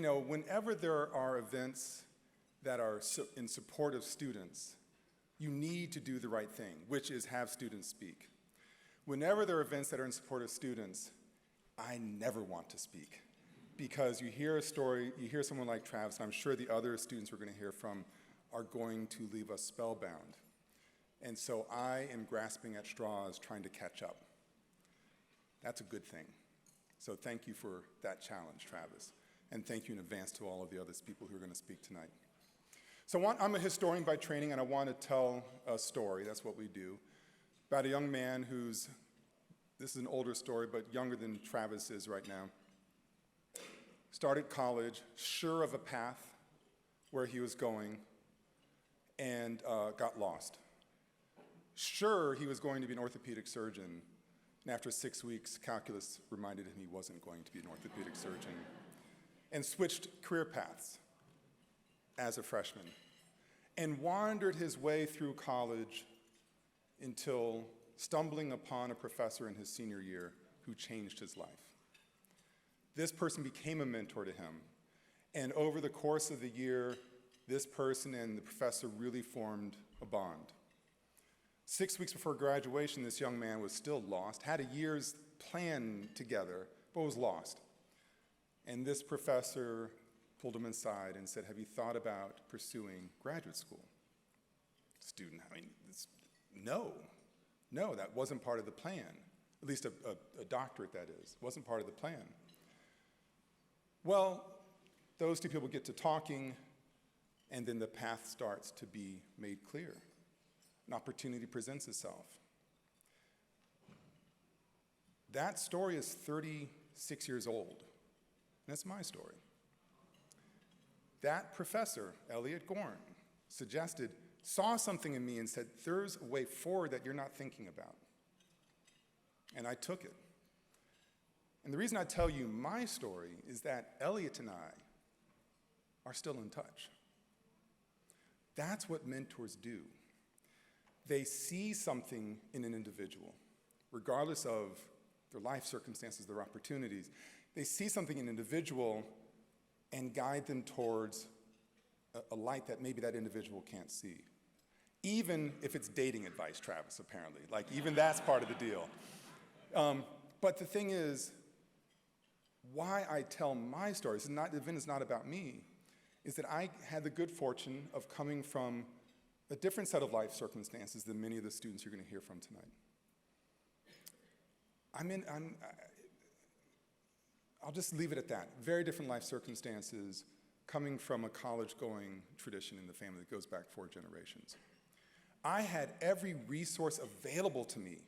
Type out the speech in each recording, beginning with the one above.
whenever there are events that are in support of students, you need to do the right thing, which is have students speak. Whenever there are events that are in support of students, I never want to speak, because you hear a story, you hear someone like Travis, and I'm sure the other students we're going to hear from are going to leave us spellbound. And so I am grasping at straws trying to catch up. That's a good thing. So thank you for that challenge, Travis. And thank you in advance to all of the other people who are going to speak tonight. So I'm a historian by training, and I want to tell a story, that's what we do, about a young man who's, this is an older story, but younger than Travis is right now. Started college, sure of a path where he was going, and got lost. Sure he was going to be an orthopedic surgeon, and after 6 weeks, calculus reminded him he wasn't going to be an orthopedic surgeon, and switched career paths as a freshman, and wandered his way through college until stumbling upon a professor in his senior year who changed his life. This person became a mentor to him, and over the course of the year, this person and the professor really formed a bond. 6 weeks before graduation, this young man was still lost, had a year's plan together, but was lost. And this professor pulled him aside and said, "Have you thought about pursuing graduate school?" Student, no, that wasn't part of the plan. At least a doctorate, that is, wasn't part of the plan. Well, those two people get to talking, and then the path starts to be made clear. An opportunity presents itself. That story is 36 years old. And that's my story. That professor, Elliot Gorn, saw something in me and said, "There's a way forward that you're not thinking about." And I took it. And the reason I tell you my story is that Elliot and I are still in touch. That's what mentors do. They see something in an individual, regardless of their life circumstances, their opportunities. They see something in an individual and guide them towards a light that maybe that individual can't see. Even if it's dating advice, Travis, apparently. Like, even that's part of the deal. But the thing is, why I tell my story, the event is not about me, is that I had the good fortune of coming from a different set of life circumstances than many of the students you're going to hear from tonight. I'll just leave it at that. Very different life circumstances, coming from a college-going tradition in the family that goes back 4 generations. I had every resource available to me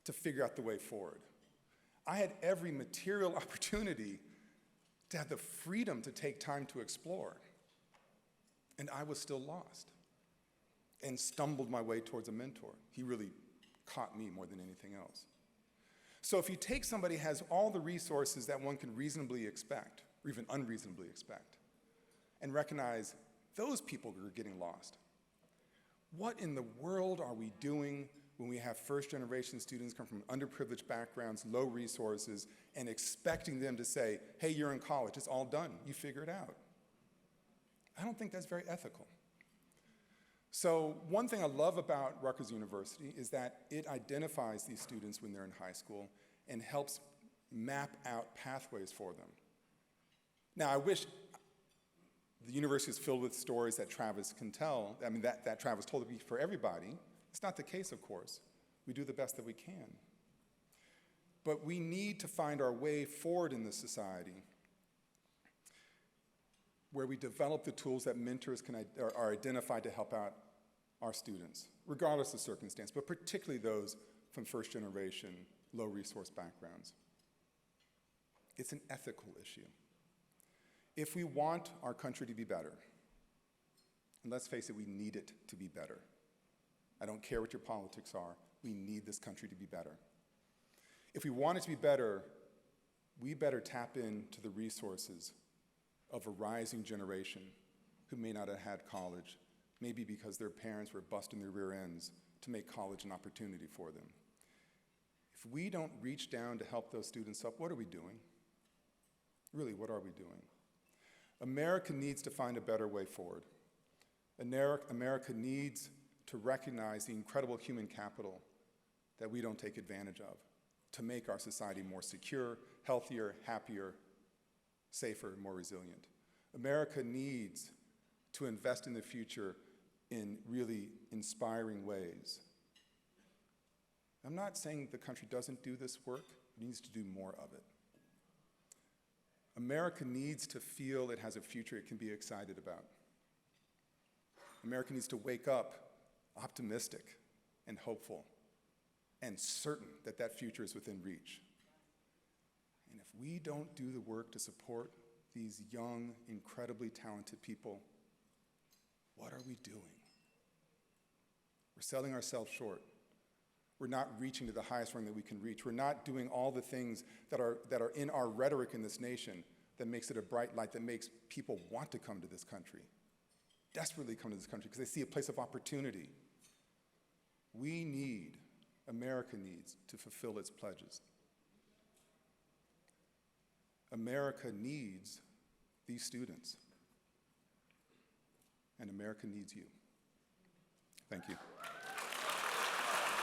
to figure out the way forward. I had every material opportunity to have the freedom to take time to explore. And I was still lost and stumbled my way towards a mentor. He really caught me more than anything else. So if you take somebody who has all the resources that one can reasonably expect, or even unreasonably expect, and recognize those people are getting lost, what in the world are we doing when we have first-generation students come from underprivileged backgrounds, low resources, and expecting them to say, "Hey, you're in college, it's all done, you figure it out"? I don't think that's very ethical. So one thing I love about Rutgers University is that it identifies these students when they're in high school and helps map out pathways for them. Now, I wish the university is filled with stories that Travis can tell, that Travis told to be for everybody. It's not the case, of course. We do the best that we can. But we need to find our way forward in this society where we develop the tools that mentors are identified to help out our students, regardless of circumstance, but particularly those from first-generation, low-resource backgrounds. It's an ethical issue. If we want our country to be better, and let's face it, we need it to be better. I don't care what your politics are, we need this country to be better. If we want it to be better, we better tap into the resources of a rising generation who may not have had college, maybe because their parents were busting their rear ends to make college an opportunity for them. If we don't reach down to help those students up, what are we doing? Really, what are we doing? America needs to find a better way forward. America needs to recognize the incredible human capital that we don't take advantage of to make our society more secure, healthier, happier, safer, more resilient. America needs to invest in the future in really inspiring ways. I'm not saying the country doesn't do this work, it needs to do more of it. America needs to feel it has a future it can be excited about. America needs to wake up optimistic and hopeful and certain that that future is within reach. And if we don't do the work to support these young, incredibly talented people, what are we doing? We're selling ourselves short. We're not reaching to the highest rung that we can reach. We're not doing all the things that are in our rhetoric in this nation that makes it a bright light, that makes people want to come to this country, desperately come to this country because they see a place of opportunity. America needs to fulfill its pledges. America needs these students. And America needs you. Thank you.